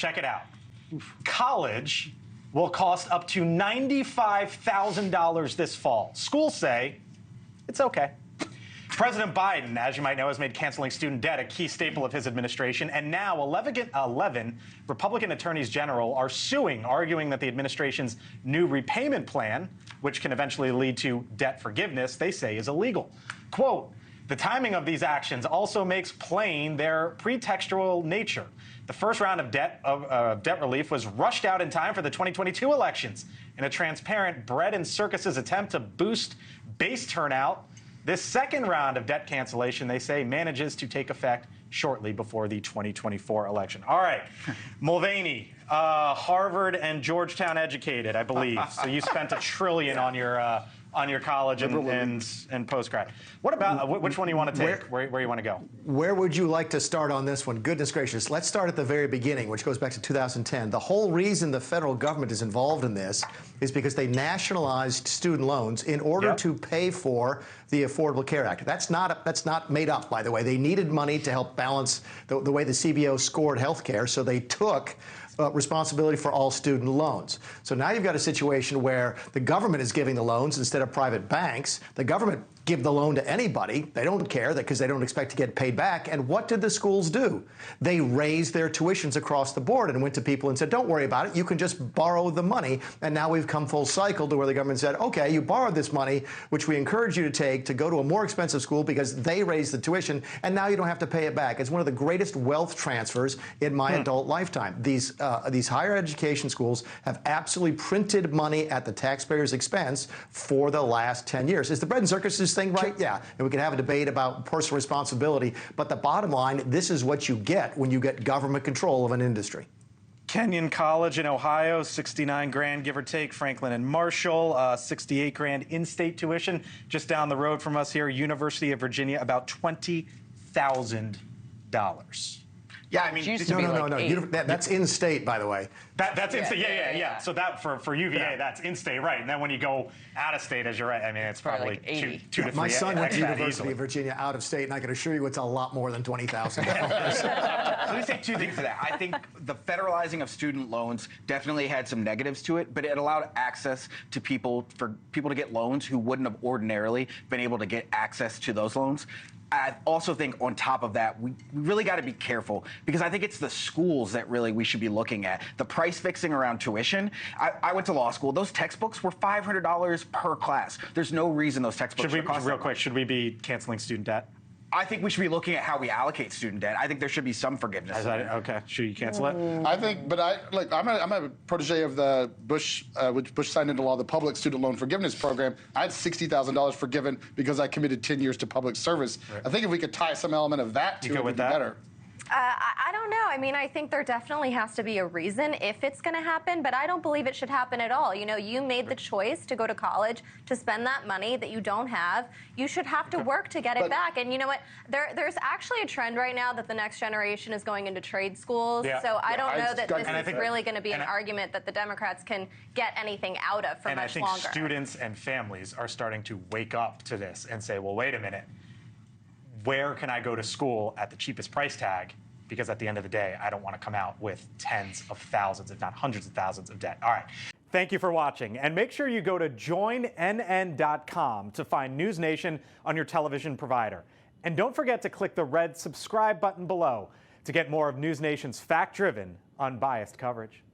Check it out. College will cost up to $95,000 this fall. Schools say it's okay. President Biden, as you might know, has made canceling student debt a key staple of his administration, and now 11 Republican attorneys general are suing, arguing that the administration's new repayment plan, which can eventually lead to debt forgiveness, they say is illegal. Quote, the timing of these actions also makes plain their pretextual nature. The first round of debt relief was rushed out in time for the 2022 elections in a transparent bread and circuses attempt to boost base turnout. This second round of debt cancellation, they say, manages to take effect shortly before the 2024 election. All right, Mulvaney, Harvard and Georgetown educated, I believe. So you spent $1 trillion on your college and postgrad. What about which one do you want to take? Where you want to go? Where would you like to start on this one? Goodness gracious. Let's start at the very beginning, which goes back to 2010. The whole reason the federal government is involved in this is because they nationalized student loans in order to pay for the Affordable Care Act. That's not made up, by the way. They needed money to help balance the way the CBO scored health care, so they took responsibility for all student loans. So now you've got a situation where the government is giving the loans instead of private banks. The government give the loan to anybody. They don't care because they don't expect to get paid back. And what did the schools do? They raised their tuitions across the board and went to people and said, don't worry about it. You can just borrow the money. And now we've come full cycle to where the government said, okay, you borrowed this money, which we encourage you to take to go to a more expensive school because they raised the tuition, and now you don't have to pay it back. It's one of the greatest wealth transfers in my adult lifetime. These higher education schools have absolutely printed money at the taxpayer's expense for the last 10 years. Is the bread and circuses thing right? Yeah. And we can have a debate about personal responsibility. But the bottom line, this is what you get when you get government control of an industry. Kenyon College in Ohio, 69 grand, give or take. Franklin and Marshall, 68 grand in-state tuition. Just down the road from us here, University of Virginia, about $20,000. Yeah, I mean, no. That's in-state, by the way. That's in-state. Yeah. So that for UVA, that's in-state, right? And then when you go out of state, as you're right, I mean, it's probably like two to three. My son went to University of Virginia out of state, and I can assure you it's a lot more than $20,000. Let me say two things to that. I think the federalizing of student loans definitely had some negatives to it, but it allowed access to people to get loans who wouldn't have ordinarily been able to get access to those loans. I also think on top of that, we really got to be careful because I think it's the schools that really we should be looking at. The price fixing around tuition. I went to law school. Those textbooks were $500 per class. There's no reason those textbooks should cost real quick, should we be canceling student debt? I think we should be looking at how we allocate student debt. I think there should be some forgiveness. Okay, should you cancel it? I think, but I'm a protege of the Bush, which Bush signed into law, the public student loan forgiveness program. I had $60,000 forgiven because I committed 10 years to public service. Right. I think if we could tie some element of that to it, would be better. I don't know. I mean, I think there definitely has to be a reason if it's going to happen, but I don't believe it should happen at all. You know, you made the choice to go to college, to spend that money that you don't have. You should have to work to get it back. And you know what? There's actually a trend right now that the next generation is going into trade schools. Yeah. So I don't know that this is really going to be an argument that the Democrats can get anything out of for much longer. And I think students and families are starting to wake up to this and say, well, wait a minute. Where can I go to school at the cheapest price tag? Because at the end of the day, I don't want to come out with tens of thousands, if not hundreds of thousands of debt. All right. Thank you for watching. And make sure you go to joinnn.com to find NewsNation on your television provider. And don't forget to click the red subscribe button below to get more of NewsNation's fact-driven, unbiased coverage.